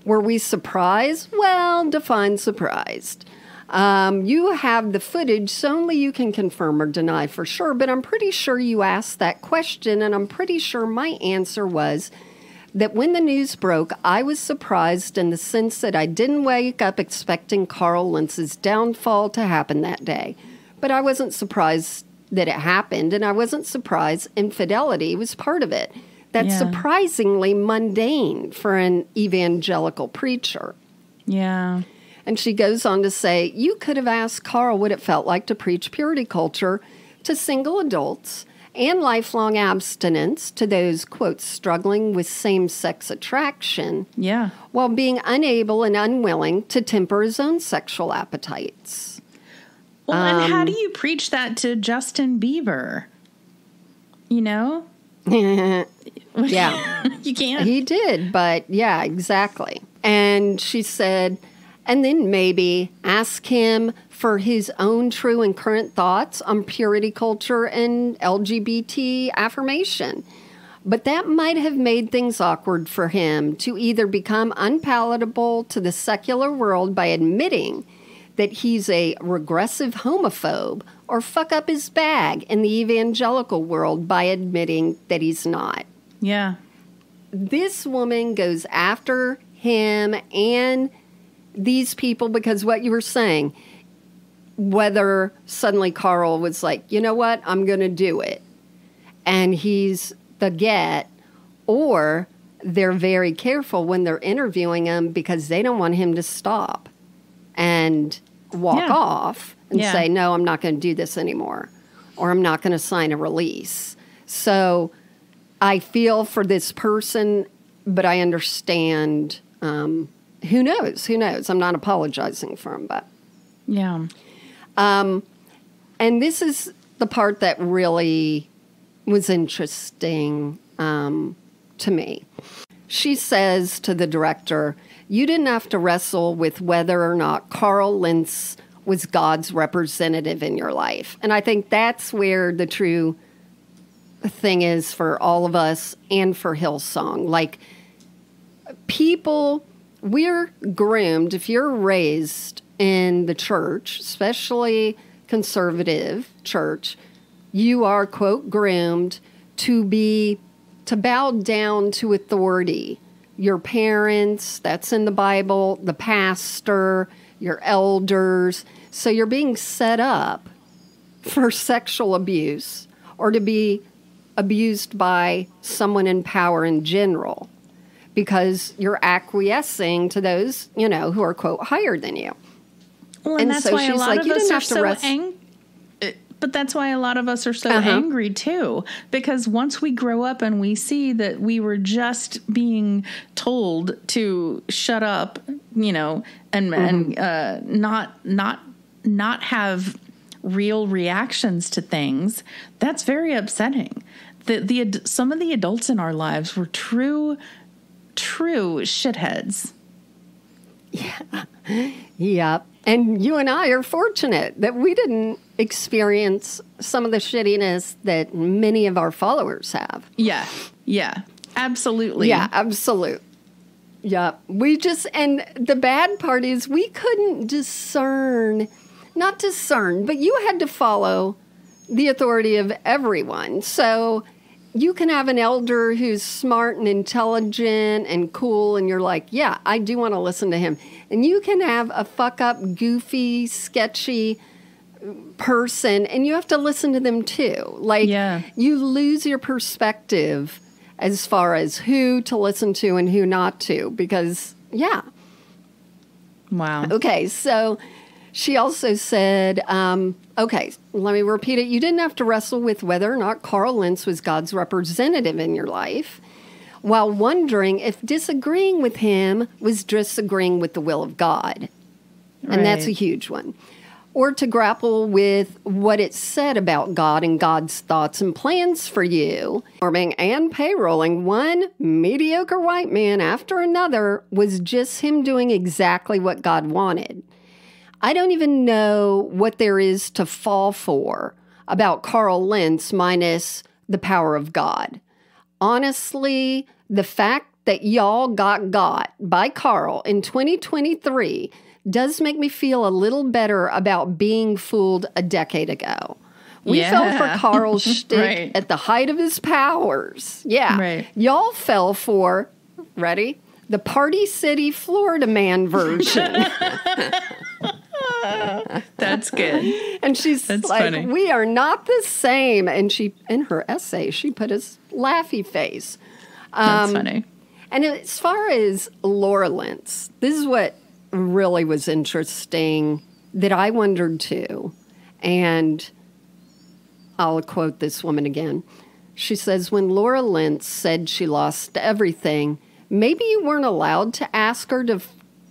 Were we surprised? Well, define surprised. You have the footage, so only you can confirm or deny for sure, but I'm pretty sure you asked that question, and I'm pretty sure my answer was that when the news broke, I was surprised in the sense that I didn't wake up expecting Carl Lentz's downfall to happen that day. But I wasn't surprised that it happened, and I wasn't surprised infidelity was part of it. That's surprisingly mundane for an evangelical preacher. Yeah. And she goes on to say, you could have asked Carl what it felt like to preach purity culture to single adults and lifelong abstinence to those, quote, struggling with same-sex attraction, while being unable and unwilling to temper his own sexual appetites. Well, and how do you preach that to Justin Bieber? Yeah. You can't. He did, but yeah, exactly. And she said, and then maybe ask him for his own true and current thoughts on purity culture and LGBT affirmation. But that might have made things awkward for him to either become unpalatable to the secular world by admitting that he's a regressive homophobe, or fuck up his bag in the evangelical world by admitting that he's not. Yeah. This woman goes after him and these people because what you were saying, whether suddenly Carl was like, you know what, I'm going to do it, and he's the get, or they're very careful when they're interviewing him because they don't want him to stop and walk off and say, no, I'm not going to do this anymore, or I'm not going to sign a release. So I feel for this person but I understand. Who knows? Who knows? I'm not apologizing for him, but yeah. And this is the part that really was interesting to me. She says to the director, "You didn't have to wrestle with whether or not Carl Lentz was God's representative in your life." And I think that's where the true thing is for all of us and for Hillsong. Like, people, we're groomed. If you're raised in the church, especially conservative church, you are, quote, groomed to bow down to authority. Your parents, that's in the Bible, the pastor, your elders. So you're being set up for sexual abuse or to be abused by someone in power in general because you're acquiescing to those, who are, quote, higher than you. Well, and that's why a lot of us are so angry. But that's why a lot of us are so angry, too, because once we grow up and we see that we were just being told to shut up, and not have real reactions to things, that's very upsetting. Some of the adults in our lives were true shitheads. Yeah. Yep. And you and I are fortunate that we didn't experience some of the shittiness that many of our followers have. Yeah. Yeah. Absolutely. Yeah, absolute. Yeah. And the bad part is we couldn't not discern, but you had to follow the authority of everyone. So you can have an elder who's smart and intelligent and cool, and you're like, yeah, I do want to listen to him. And you can have a fuck-up, goofy, sketchy person, and you have to listen to them too. Like, you lose your perspective as far as who to listen to and who not to, because, Wow. Okay, so she also said, okay, let me repeat it. You didn't have to wrestle with whether or not Carl Lentz was God's representative in your life, while wondering if disagreeing with him was disagreeing with the will of God. Right. And that's a huge one. Or to grapple with what it said about God and God's thoughts and plans for you. And payrolling one mediocre white man after another was just him doing exactly what God wanted. I don't even know what there is to fall for about Carl Lentz minus the power of God. Honestly, the fact that y'all got by Carl in 2023 does make me feel a little better about being fooled a decade ago. We fell for Carl's shtick at the height of his powers. Yeah. Right. Y'all fell for, ready? The Party City, Florida man version. That's good. And that's like, funny. We are not the same. And she, in her essay, she put his laughy face. That's funny. And as far as Laura Lentz, this is what really was interesting that I wondered too. And I'll quote this woman again. She says, when Laura Lentz said she lost everything, maybe you weren't allowed to ask her to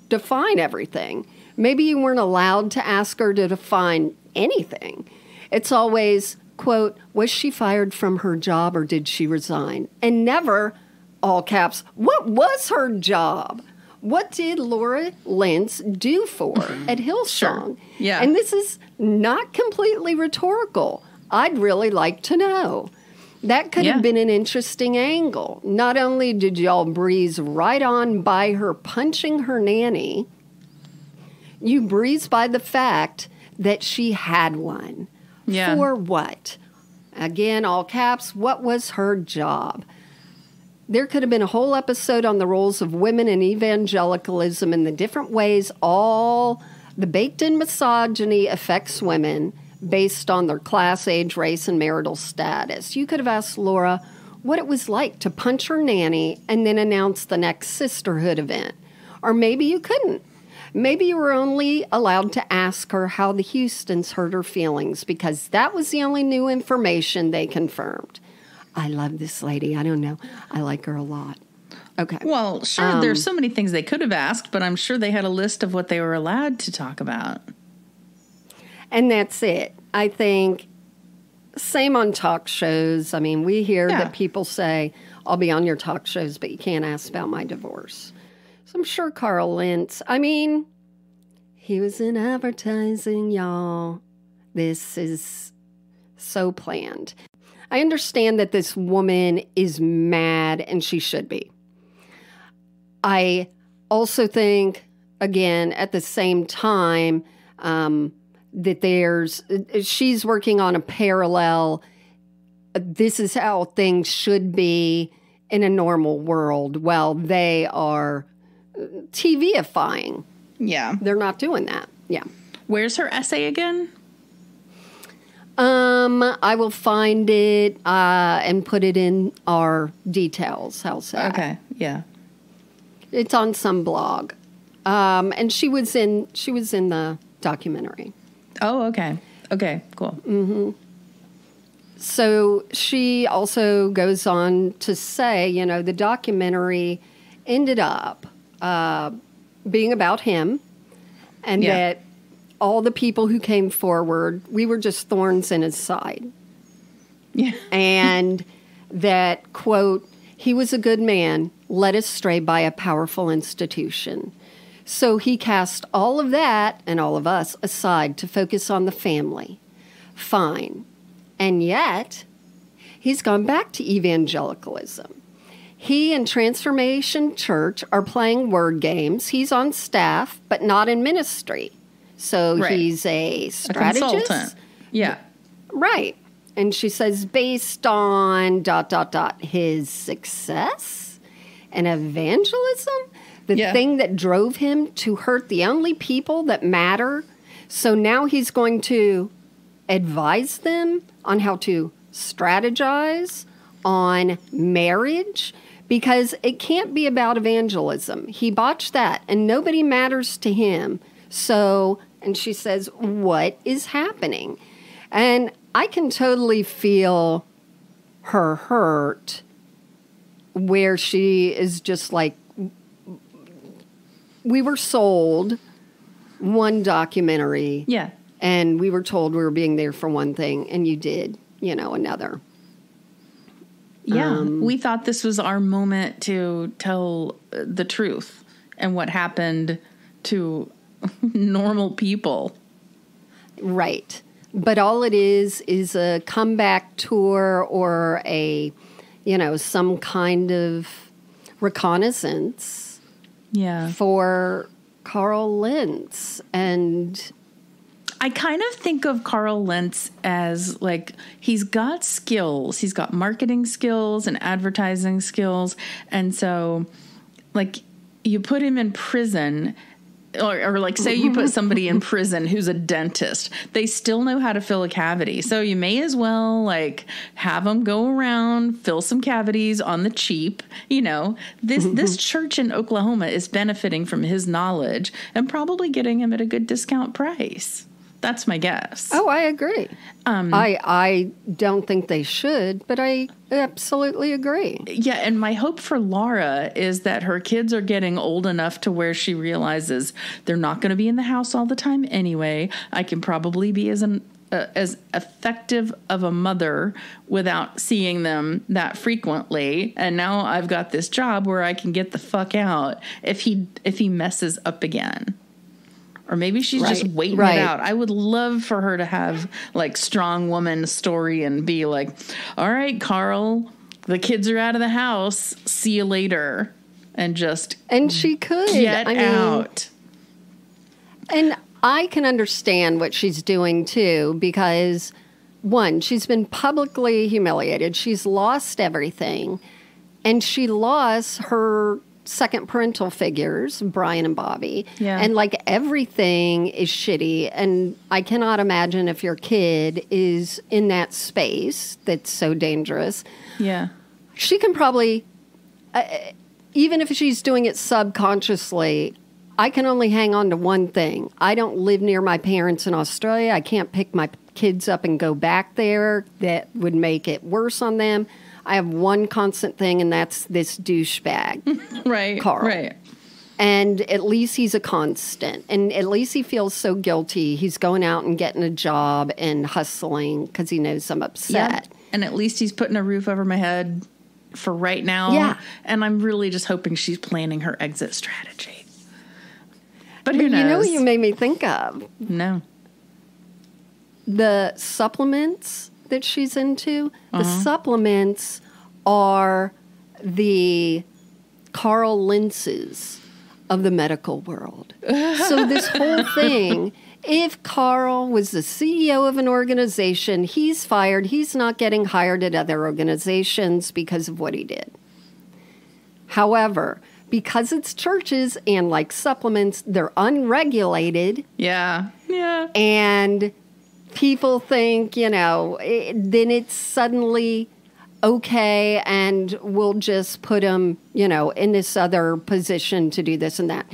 define everything. Maybe you weren't allowed to ask her to define anything. It's always, quote, was she fired from her job or did she resign? And never, all caps, what was her job? What did Laura Lentz do for at Hillsong? Sure. Yeah. And this is not completely rhetorical. I'd really like to know. That could have been an interesting angle. Not only did y'all breeze right on by her punching her nanny, you breeze by the fact that she had one. Yeah. For what? Again, all caps, what was her job? There could have been a whole episode on the roles of women in evangelicalism and the different ways all the baked-in misogyny affects women based on their class, age, race, and marital status. You could have asked Laura what it was like to punch her nanny and then announce the next sisterhood event. Or maybe you couldn't. Maybe you were only allowed to ask her how the Houstons hurt her feelings because that was the only new information they confirmed. I love this lady. I don't know. I like her a lot. Okay. Well, sure, there's so many things they could have asked, but I'm sure they had a list of what they were allowed to talk about. And that's it. I think same on talk shows. I mean, we hear that people say, I'll be on your talk shows, but you can't ask about my divorce. So I'm sure Carl Lentz, I mean, he was in advertising, y'all. This is so planned. I understand that this woman is mad, and she should be. I also think, again, at the same time, that she's working on a parallel. This is how things should be in a normal world. Well, they are TV-ifying. Yeah. They're not doing that. Yeah. Where's her essay again? I will find it and put it in our details. How's that? Okay. Yeah. It's on some blog. And she was in the documentary. Oh, okay. Okay, cool. Mm-hmm. So she also goes on to say, the documentary ended up being about him, and that all the people who came forward, we were just thorns in his side. Yeah. And that, quote, he was a good man, led astray by a powerful institution. So he cast all of that and all of us aside to focus on the family. Fine. And yet, he's gone back to evangelicalism. He and Transformation Church are playing word games. He's on staff, but not in ministry. So he's a strategist. A consultant. Yeah. Right. And she says, based on ... his success and evangelism, the thing that drove him to hurt the only people that matter. So now he's going to advise them on how to strategize on marriage, because it can't be about evangelism. He botched that, and nobody matters to him. So, and she says, what is happening? And I can totally feel her hurt, where she is just like, we were sold one documentary. Yeah. And we were told we were being there for one thing, and you did, another. Yeah. We thought this was our moment to tell the truth and what happened to normal people. Right. But all it is a comeback tour or a, some kind of reconnaissance. Yeah. For Carl Lentz. And I kind of think of Carl Lentz as like, he's got skills. He's got marketing skills and advertising skills. And so like you put him in prison, or like say you put somebody in prison who's a dentist, they still know how to fill a cavity. So you may as well like have them go around, fill some cavities on the cheap. This church in Oklahoma is benefiting from his knowledge and probably getting him at a good discount price. That's my guess. Oh, I agree. I don't think they should, but I absolutely agree. Yeah, and my hope for Laura is that her kids are getting old enough to where she realizes they're not going to be in the house all the time anyway. I can probably be as effective of a mother without seeing them that frequently. And now I've got this job where I can get the fuck out if he messes up again. Or maybe she's just waiting it out. I would love for her to have like strong woman story and be like, all right, Carl, the kids are out of the house. See you later. And she could get out. And I can understand what she's doing too, because one, she's been publicly humiliated. She's lost everything, and she lost her second parental figures, Brian and Bobby. Yeah. And like everything is shitty. And I cannot imagine if your kid is in that space that's so dangerous. Yeah. She can probably, even if she's doing it subconsciously, I can only hang on to one thing. I don't live near my parents in Australia. I can't pick my kids up and go back there. That would make it worse on them. I have one constant thing, and that's this douchebag. Right. Carl. Right. And at least he's a constant. And at least he feels so guilty. He's going out and getting a job and hustling because he knows I'm upset. Yep. And at least he's putting a roof over my head for right now. Yeah. And I'm really just hoping she's planning her exit strategy. But who knows? You know what you made me think of? No. The supplements that she's into. The supplements are the Carl Lintzes of the medical world. So this whole thing, if Carl was the CEO of an organization, he's fired, he's not getting hired at other organizations because of what he did. However, because it's churches and like supplements, they're unregulated. Yeah. Yeah. And people think, then it's suddenly okay, and we'll just put him, in this other position to do this and that.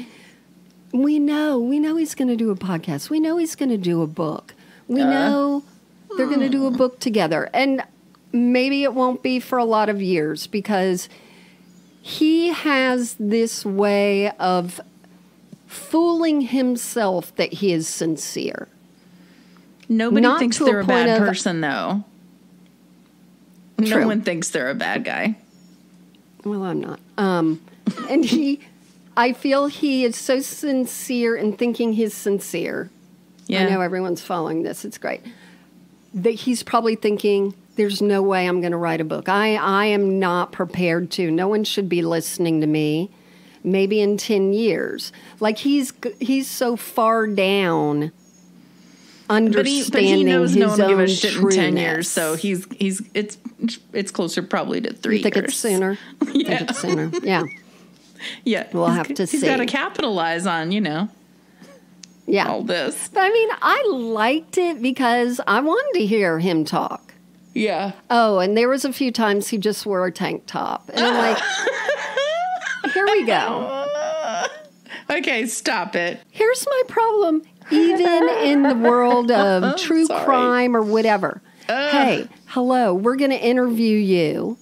We know he's going to do a podcast. We know he's going to do a book. We know they're going to do a book together. And maybe it won't be for a lot of years because he has this way of fooling himself that he is sincere. Nobody Not thinks to a they're a point bad of- person, though. True. No one thinks they're a bad guy. Well, I'm not. And I feel he is so sincere in thinking he's sincere. Yeah. I know everyone's following this. It's great. That he's probably thinking, there's no way I'm going to write a book. I am not prepared to. No one should be listening to me. Maybe in 10 years. Like he's so far down understanding but he knows his no one will give own a shit in trueness. 10 years, so it's closer probably to 3 You think years. it's sooner? Yeah. I think it's sooner. Yeah. Yeah. We'll have to He's see. got to capitalize on, Yeah. all this. But I mean, I liked it because I wanted to hear him talk. Yeah. Oh, and there was a few times he just wore a tank top. And I'm like, here we go. Okay, stop it. Here's my problem. Even in the world of true Sorry. crime or whatever. Hey, hello, we're going to interview you.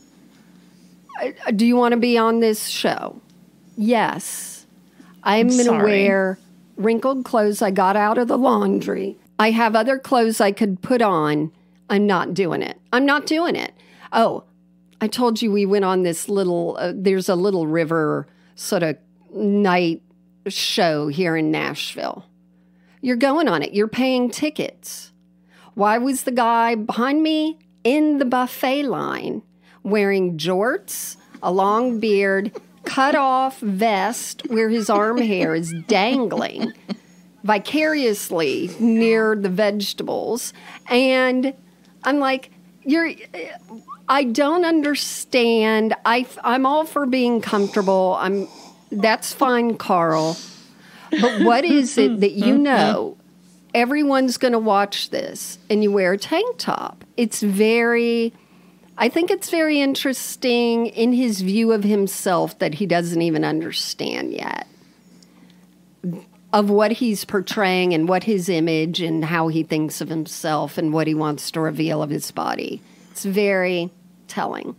Do you want to be on this show? Yes. I'm going to sorry. wear wrinkled clothes I got out of the laundry. I have other clothes I could put on. I'm not doing it. I'm not doing it. Oh, I told you we went on this little, there's a little river sort of night show here in Nashville. You're going on it. You're paying tickets. Why was the guy behind me in the buffet line wearing jorts, a long beard, cut off vest where his arm hair is dangling vicariously near the vegetables? And I'm like, I don't understand. I'm all for being comfortable. That's fine, Carl. But what is it that everyone's going to watch this and you wear a tank top? I think it's very interesting in his view of himself that he doesn't even understand yet of what he's portraying and what his image and how he thinks of himself and what he wants to reveal of his body. It's very telling.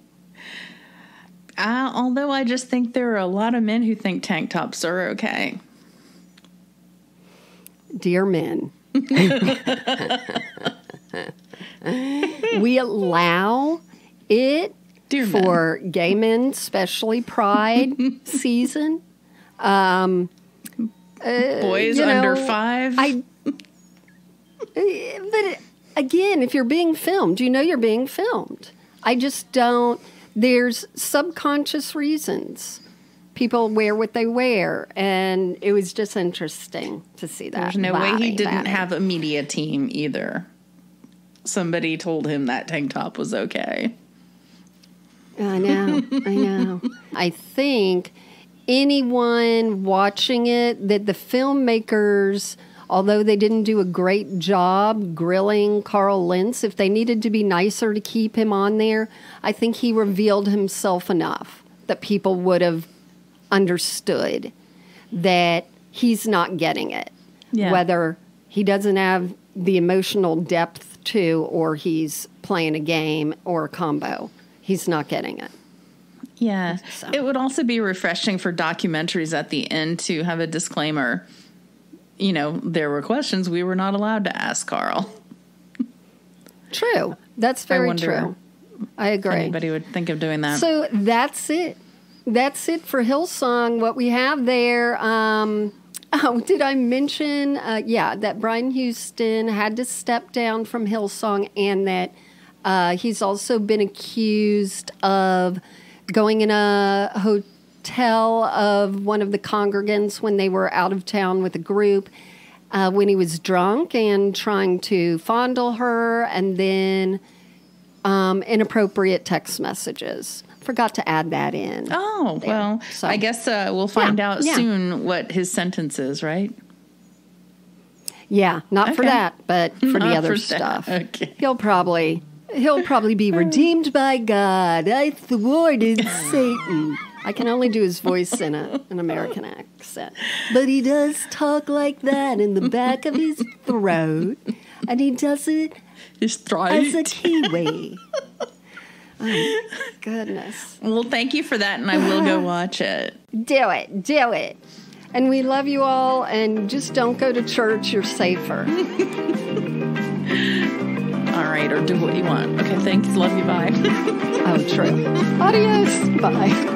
Although I just think there are a lot of men who think tank tops are okay. Dear men, we allow it Dear for gay men, especially Pride season. Boys under 5. But again, if you're being filmed, you're being filmed. I just don't. There's subconscious reasons. People wear what they wear, and it was just interesting to see that. There's no way he didn't have a media team either. Somebody told him that tank top was okay. I know. I think anyone watching it, that the filmmakers, although they didn't do a great job grilling Carl Lentz, if they needed to be nicer to keep him on there, I think he revealed himself enough that people would have understood that he's not getting it. Yeah. Whether he doesn't have the emotional depth to, or he's playing a game or a combo. he's not getting it. Yeah. So. It would also be refreshing for documentaries at the end to have a disclaimer. You know, there were questions we were not allowed to ask Carl. True. That's very true. I agree. If anybody would think of doing that. So that's it. That's it for Hillsong. What we have there. Did I mention? That Brian Houston had to step down from Hillsong, and that he's also been accused of going in a hotel of one of the congregants when they were out of town with a group when he was drunk and trying to fondle her, and then inappropriate text messages. Forgot to add that in. Oh, there. Well, so, I guess we'll find out soon what his sentence is, right? Yeah, not for that, but for the other stuff. Okay. He'll probably be redeemed by God. I thwarted Satan. I can only do his voice in an American accent. But he does talk like that in the back of his throat. And he does it as a Kiwi. Oh, goodness. Well, thank you for that, and I will go watch it. Do it. And we love you all, and just don't go to church. You're safer. All right, or do what you want. Okay, thanks. Love you. Bye. Oh, true. Adios. Bye.